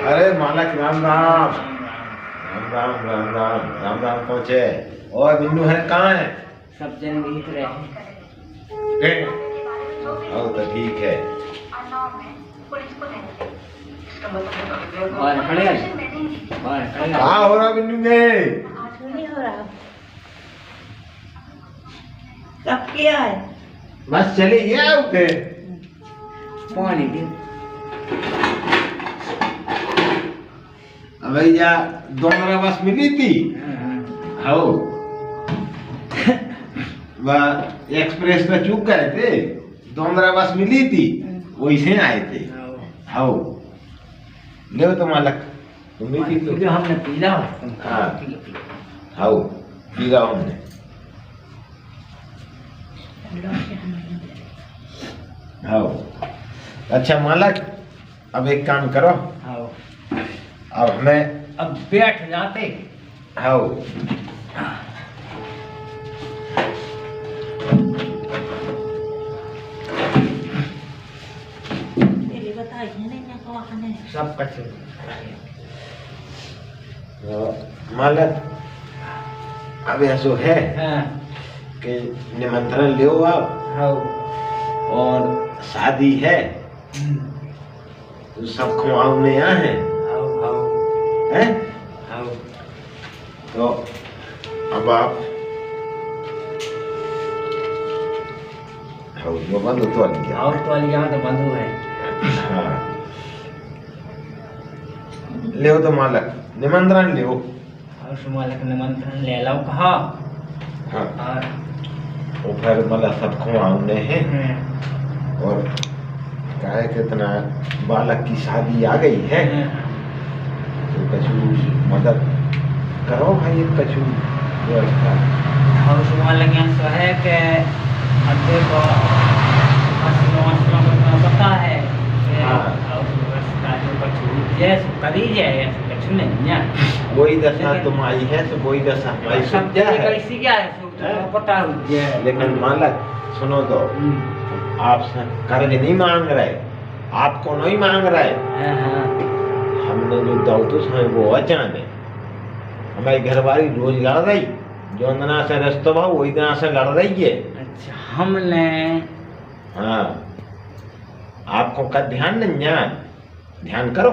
अरे मालक राम राम राम राम राम राम राम राम पहुँचे। और बिन्नू है कहाँ है? सब जन भीत रहे तो ठीक है। और खड़े कहाँ हो रहा बिन्नू ने? नहीं हो रहा। कब किया है? बस चले ये उठे पानी दे। अब भैया दोनों बस मिली थी। हाँ वह एक्सप्रेस में चूक गए थे। दोनों बस मिली थी वही से आए थे। हाँ ले तो मालक तुम भी पी लो। जो हमने पीला हाँ हाँ पीला हमने। हाँ अच्छा मालक अब एक काम करो। हाँ अब हमें अब बैठ जाते। हाँ सब कुछ मालक अब ऐसो है कि निमंत्रण ले आप हाँ और शादी है तो सब खुआने यहाँ है हैं? तो अब आप हाँ वो बंद तो लिया। और तो यहाँ तो बंधु है। हाँ ले तो मालक निमंत्रण ले। और मालक निमंत्रण ले लो कहा। हाँ और वो फिर मतलब सब खुआने हैं और कहे कितना बालक की शादी आ गई है तो कछु मदद करो भाई कछु व्यवस्था। और मालक यहाँ सो है कि अड्डे को पता है करी जाए कछु नहीं है। वही दशा तुम आई है तो वही दशा हमारी सब क्या है। कैसी क्या है पता है। लेकिन मालक सुनो तो आपसे कर्ज नहीं मांग रहे आपको नहीं मांग रहे। हमने जो दौतुस है वो अचानक हमारी घरवाली रोज लड़ रही जो अंदना से रस्तो भाव वही दिन से लड़ रही है। अच्छा हमने हाँ आपको का ध्यान नहीं है ध्यान करो।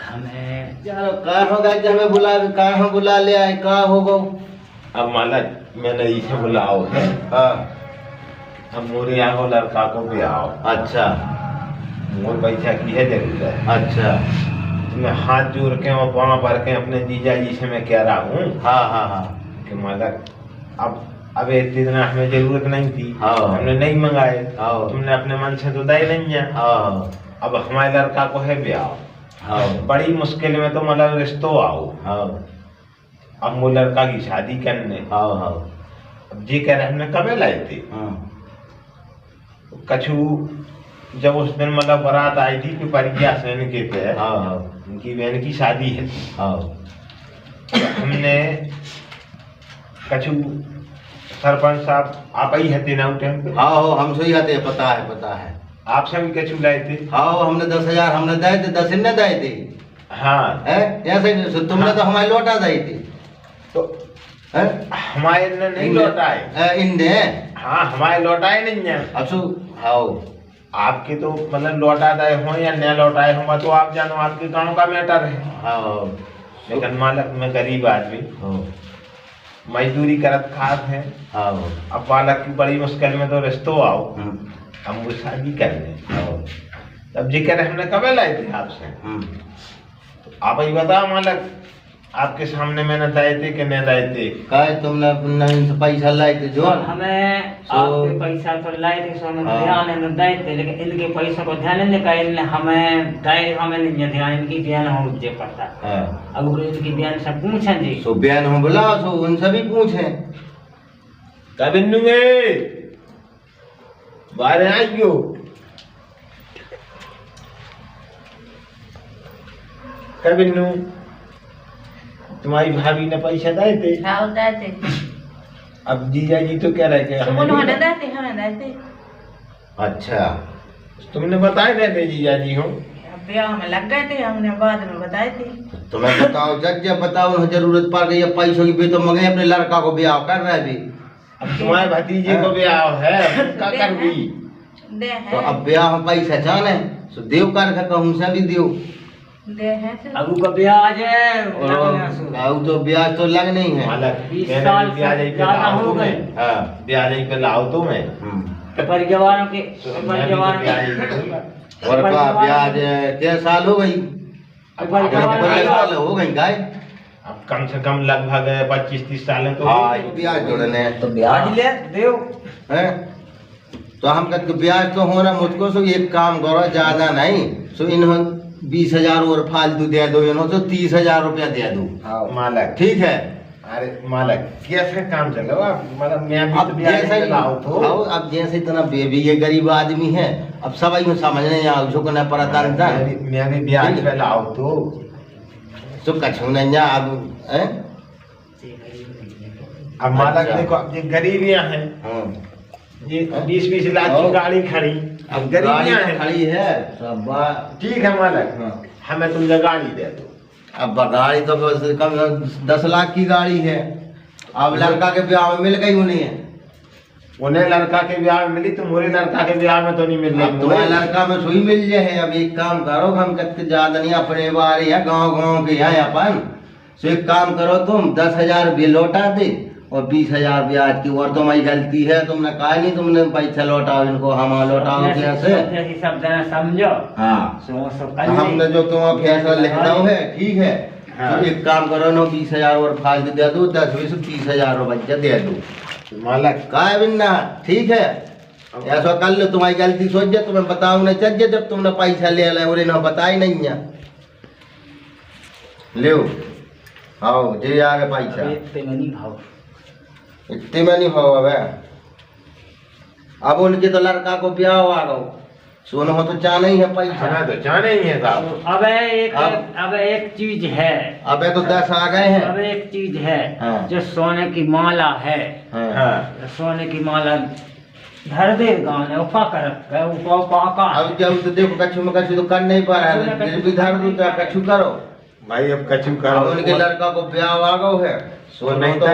हमें चलो का होगा जब हमें बुला ले आए का होगा। अब मालक मैंने इसे बुलाओ है। हाँ अब मोरे आओ लड़का को भी आओ। अच्छा मोर पैसा की है जरूरत। अच्छा मैं हाथ जोड़ के और पाँव भर के अपने जीजा जी से मैं कह रहा हूँ हाँ हाँ हाँ कि मालक अब इतनी दिन हमें जरूरत नहीं थी। हाँ हमने नहीं मंगाए। हाँ तुमने अपने मन से तो दे नहीं है। हाँ अब हमारे लड़का को है ब्याह। हाँ बड़ी मुश्किल में तो मतलब रिश्तों आओ। हाँ अब वो लड़का की शादी करने हाँ हाँ अब जी कह रहे हमने कब लाए थे। हाँ कछु जब उस दिन मतलब बारात आई थी कि परिज्ञा सेन के थे। हाँ हाँ उनकी बहन की शादी है। हाँ तो हमने कछु सरपंच साहब आप ही हते ना उठे हाँ हम सही आते पता है आपसे भी कछु लाए थे। हाँ हमने 10,000 हमने दिए थे 10 इन्हें दिए थे। हाँ है ऐसे तुमने तो हमारे लौटा दिए थे तो है हमारे ने नहीं लौटाए। इन्ने हाँ हमारे लौटाए नहीं है। अब सु हाँ आपके तो मतलब लौटा दे हो या न लौटाए हो तो आप जानो आपके गांव का मैटर है। हाँ लेकिन मालक में गरीब आदमी मजदूरी करत खात है। हाँ अब बालक की बड़ी मुश्किल में तो रिश्तों आओ हम वो शादी कर लें। तब जी कह रहे हमने कब लाए थे आपसे। तो आप ही बताओ मालक आपके सामने मैंने दाए थे कि नहीं दाए थे। काय तुमने नहीं पैसा लाए थे जो हमें आपके पैसा तो लाए थे हमें ध्यान नहीं दिए थे लेकिन इनके पैसा को ध्यान नहीं दिया इनने हमें दाए हमें नहीं ध्यान इनकी बयान हो मुझे पता। अब इनकी बयान से पूछें जी सो बयान हो बोला सो उनसे भी पूछे कब इन्नूंगे बाहर आइयो। कब इन्नू तुम्हारी भाभी ने पैसा दिए थे। हाँ देते। अब जीजा जी तो कह रहे थे हमें नहीं देते हमें देते। अच्छा तुमने बताए रहे थे जीजा जी हो। ब्याह में लग गए थे, हमने बाद में बताए थे। तुम्हें बताओ जब बताओ उन्हें जरूरत पड़ गई है पैसों की, भी तो मगे अपने लड़का को ब्याह कर रहे भी। अब तुम्हारे भतीजे को ब्याह है, क्या कर भी? दे तो है, अब ब्याह में पैसा जाने तो देव कर कहूँ से भी देव। दे है तो अब का ब्याज है लगना शुरू। और तो ब्याज तो लग नहीं है। मालक 20 मैंने साल ब्याज से ही पे ज्यादा लाओ हो तुम्हें। गए। हाँ, ब्याज ही पे लाओ तुम्हें। परिवारों के मैं भी तो परिवार ब्याज ही पे दूंगा। और का ब्याज क्या साल हो गई? अब साल हो गई गाय। अब कम से कम लगभग 25-30 साल तो हाँ ब्याज जोड़ने तो ब्याज ले देव। है तो हम कहते ब्याज तो होना मुझको सो एक काम करो ज्यादा नहीं सो इन्होंने 20,000 और फालतू दे दो, इन्हों तो 30,000 रुपया दे दो। हाँ, मालक ठीक है। अरे मालक कैसे काम चलो आप, मतलब मैं भी अब तो ब्याज जैसे ही पे लाओ तो। अब जैसे इतना बेबी ये गरीब आदमी है, अब सब यूँ समझने यहाँ उसको न पड़ता मैं भी ब्याज पे लाओ तो। तो कछु नहीं जा अब हैं? अब मालक अच्छा। देखो, अब ये गरीबियां हैं, हाँ। ये 20-20 लाख की हाँ। गाड़ी खड़ी, अब गरीबियां हैं। खड़ी है सब ठीक है मालक, हाँ। हमें तुमने गाड़ी दे दो। अब गाड़ी तो कम 10 लाख की गाड़ी है। अब लड़का के ब्याह में मिल गई उन्हें, उन्हें लड़का के ब्याह में मिली, तुम्हारे लड़का के ब्याह में तो नहीं मिल अब तुम्हारे लड़का में सुई मिल जाए। अब एक काम करो, हम कत्ते ज्यादा नहीं अपने बारे हैं, गांव के हैं अपन। तो एक काम करो, तुम 10,000 भी लौटा दे और 20,000 ब्याज की। और तुम्हारी गलती है, तुमने कहा नहीं तुमने पैसा लौटाओ इनको, हम लौटाओ कैसे? सब जना समझो। हाँ तो हमने जो तुम्हारा फैसला लिखना है ठीक है। हाँ। तो एक काम करो ना, 20,000 और फालतू दे दो, 10-20 30,000 रुपया दे दो। मालक का है बिन्ना? ठीक है, ऐसा कर लो। तुम्हारी गलती सोच जा, तुम्हें बताऊं नहीं चाहिए जब तुमने पैसा ले लिया और इन्हें बताई नहीं है। ले आओ जे आगे पैसा इतने में नहीं हो। अब उनके तो लड़का को ब्याह आ गो, सोना हो तो चाह नहीं है पैसा। हमें तो जाने ही है साहब। अब एक चीज है। अबे तो 10 आ गए हैं। अब एक चीज है, हाँ। जो सोने की माला है, हाँ। हाँ, सोने की माला धर दे गाँव ने उपा कर रखा है, उपा का। अब जब तो देखो कछु में कछु तो कर नहीं पा रहा है, फिर भी धर दो तो कछु करो। भाई अब कछु अब करो। उनके लड़का को ब्याह आ गो है, तो नहीं तो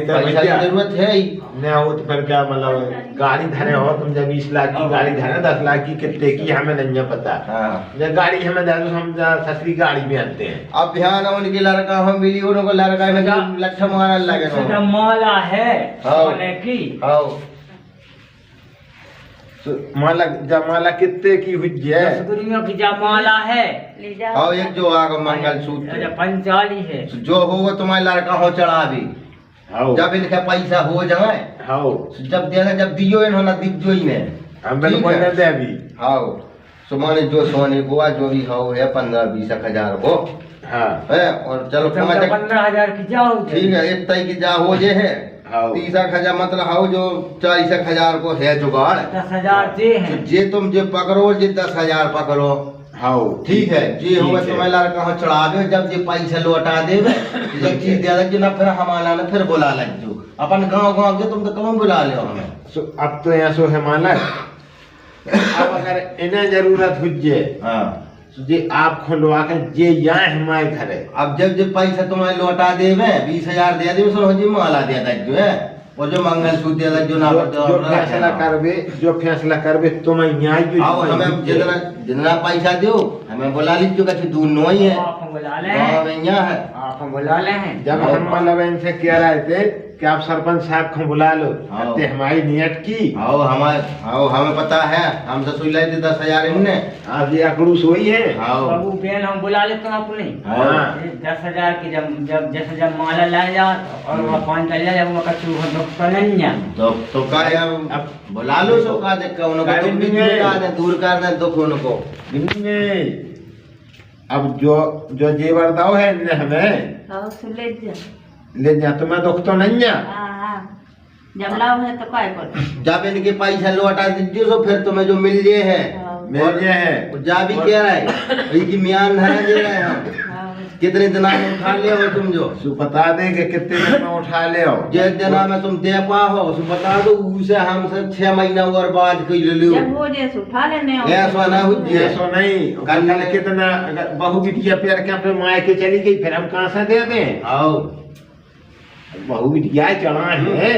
पैसा की भैया, जरूरत है ही। नहीं हो तो फिर क्या, मतलब गाड़ी धरे हो तुम, जब 20 लाख की गाड़ी धरे 10 लाख की कितने की हमें नहीं है पता। हाँ। जब गाड़ी हमें दे दो, हम सस्ती गाड़ी में आते हैं। अब ध्यान है उनके लड़का हम मिली, उनको लड़का में लट्ठा मारने लगे उसका माला है हाँ। सोने की। हाँ। तो माला जब माला कितने की हुई है? 10 गुरियों की जब माला है, ले जाओ। हाँ एक जो आगो मंगलसूत्र 45 है। जो होगा तुम्हारे लड़का हो चढ़ा भी, हाँ जब इनका पैसा हो जाए हाँ, जब देना, जब दियो इन्होंने दिख जो ही ने। हम बिल्कुल नहीं दे अभी। हाँ तो माने जो सोने को जो भी हो है 15-20 हजार को हाँ है। और चलो 15,000 की जाओ। ठीक है, एक तय की जा हो जे है हाँ 30,000 मतलब हाउ जो 40,000 को है जुगाड़। 10,000 जे तो हैं। जे तुम जे पकड़ो जे 10,000 पकड़ो, हाँ ठीक है। जे ठीक होगा है। तुम्हारे लड़का हो चढ़ा दे, जब जे पैसा लौटा दे ये चीज दे दे ना, फिर हमारा ना फिर बुला लग जो अपन गांव के, तुम तो कौन बुला ले हमें। अब तो यहाँ सो है मालक। अब अगर इन्हें जरूरत हुई जे हाँ तो जे आप खुलवा के जे यहाँ हमारे घर है। अब जब पैसा तुम्हारे लौटा देवे 20,000 दे दे, सो जी माला दे दे जो है, और जो मंगलसूत्र दे दे जो ना जो फैसला करबे, जो फैसला करबे तुम यहाँ ही आओ हमें जितना जितना पैसा दो हमें बुला लीजिए, कछु दूर नो ही है, आप हम बुला ले गाँव में यहाँ है। आप हम बुला ले हैं। जब हम मतलब इनसे कह रहे थे कि आप सरपंच साहब को बुला लो, हाँ। कहते हमारी नियत की। हमें पता है, हम तो सुई थे 10,000 इनने। आज ये अकड़ूस हुई है। बाबू बहन हम बुला लेते हैं अपने। हाँ। 10,000 की जब माला ला जा और वो 5 कर ले जब वो कछु दुख तो नहीं है। तो का अब बुला लो, सो का देख उनको तुम भी दूर कर दे दुख उनको। अब जो जेवर दाओ है इनने हमें हाँ, उसे ले जा। ले जा, तुम्हें दुख तो नहीं है। हाँ, हाँ। जब लाओ है तो काय कर। जब इनके पैसा लौटा दीजिए तो फिर तुम्हें जो मिल जे है हाँ, मिल जे है। जा भी कह रहा है की म्यान है दे रहे हैं हम। हाँ। कितने दिन में उठा ले हो तुम जो सु बता दे कि कितने दिन में उठा ले हो। जिस दिन में तुम दे पाओ सो बता दो, उसे हमसे 6 महीना और बाद कोई ले लो। जब हो जैसे उठा लेने हो। ऐसा ना हो ये सो नहीं कल कितना अगर बहू बिटिया पैर के अपने माए के चली गई फिर हम कहाँ से दे दें। आओ बहू बिटिया चढ़ा है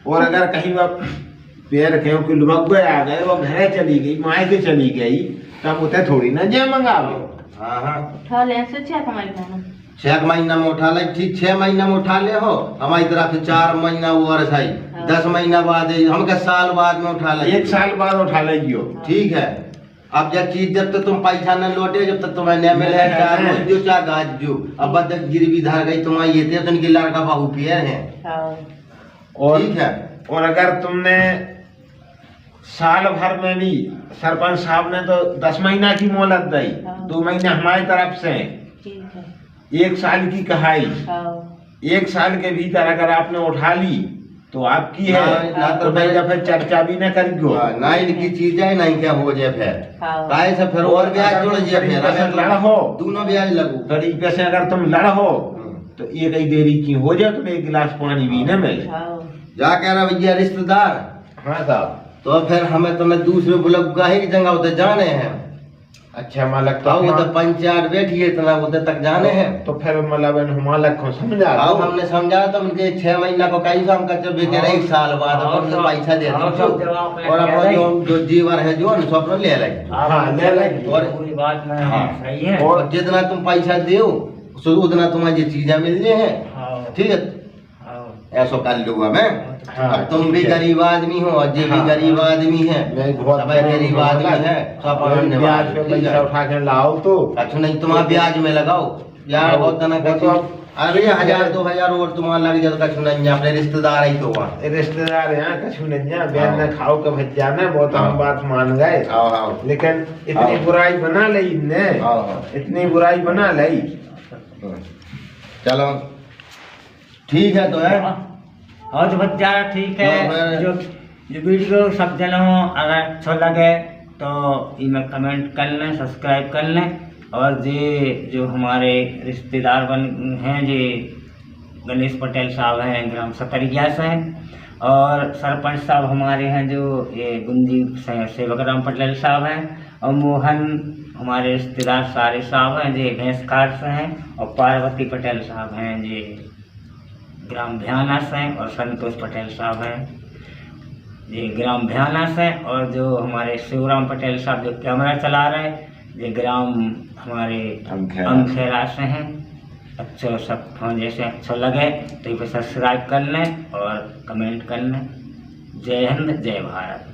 और अगर कहीं वह पैर के कि लुबक आ गए वो घर चली गई माए के चली गई तब उसे थोड़ी ना जे मंगावे। हाँ हाँ उठा ले ऐसे 6 महीना में। 6 महीना में उठा ले, ठीक 6 महीना में उठा ले हो। हमारी तरफ से 4 महीना और सही 10 महीना बाद हम के साल बाद में उठा ले। 1 साल बाद उठा लेगियो। ठीक है। अब जब चीज जब तक तुम पैसा न लौटे जब तक तुम्हें न मिले चाहे जो चाहे गाज जो अब तक गिरवी धार गई तुम्हारी ये थे तो इनकी लड़का बहू पियर है। और ठीक है। और अगर तुमने साल भर में भी सरपंच साहब ने तो 10 महीना की मोहलत दी, 2 महीने हमारी तरफ से, ठीक है। 1 साल की कहाई। 1 साल के भीतर अगर आपने उठा ली तो आपकी है ना तो नहीं तो फिर चर्चा भी न करियो। ना इनकी चीज है नहीं क्या हो जाए फिर काहे से फिर और ब्याज जोड़ जाए फिर अगर लड़ो दोनों ब्याज लगू तरीके से अगर तुम लड़ो तो एक ही देरी की हो जाए तो 1 गिलास पानी भी न मिले। जा कह रहा भैया रिश्तेदार। हाँ साहब तो फिर हमें तुम्हें दूसरे ब्लॉक काहे की जगह उधर जाने हैं। अच्छा मालक तो उधर पंचायत बैठी इतना उधर तक जाने हैं। तो फिर मतलब मालक को समझा दो। हमने समझा तो उनके 6 महीना को कहीं से हम कर बेचे 1 साल बाद अपने पैसा दे दो और अपना जो जीवर है जो उनको अपना ले लेंगे। हाँ ले लेंगे। और पूरी बात में सही है। और जितना तुम पैसा दो सो उतना तुम्हें ये चीजें मिल जाए हैं। ठीक है ऐसा कर लूंगा मैं। अब तुम भी गरीब आदमी हो और ये भी गरीब आदमी है, सब गरीब आदमी है। ब्याज पे पैसा उठा के लाओ तो अच्छा नहीं तुम्हारा ब्याज में लगाओ यार बहुत ना कर। अरे 1000-2000 और तुम्हारा लग जाए तो कछु नहीं अपने रिश्तेदार ही तो वहाँ रिश्तेदार यहाँ कछु नहीं ब्याज न खाओ के भज्जा में बहुत हम बात मान गए। लेकिन इतनी बुराई बना ली ने, इतनी बुराई बना ली। चलो ठीक है तो है और तो बच्चा ठीक है। जो वीडियो सब जन हो अगर अच्छा लगे तो इनमें कमेंट कर लें, सब्सक्राइब कर लें। और ये जो हमारे रिश्तेदार बन हैं जी गणेश पटेल साहब हैं ग्राम सकरिया से हैं और सरपंच साहब हमारे हैं जो ये गुंजी सेवक राम पटेल साहब हैं और मोहन हमारे रिश्तेदार सारे साहब हैं जी भैंसकाट से हैं और पार्वती पटेल साहब हैं जी ग्राम भयानास हैं और संतोष पटेल साहब हैं ये ग्राम भयानास हैं और जो हमारे शिवराम पटेल साहब जो कैमरा चला रहे हैं ये ग्राम हमारे अमखेरा से हैं। अच्छा सब जैसे अच्छा लगे तो इसे सब्सक्राइब कर लें और कमेंट कर लें। जय हिंद जय भारत।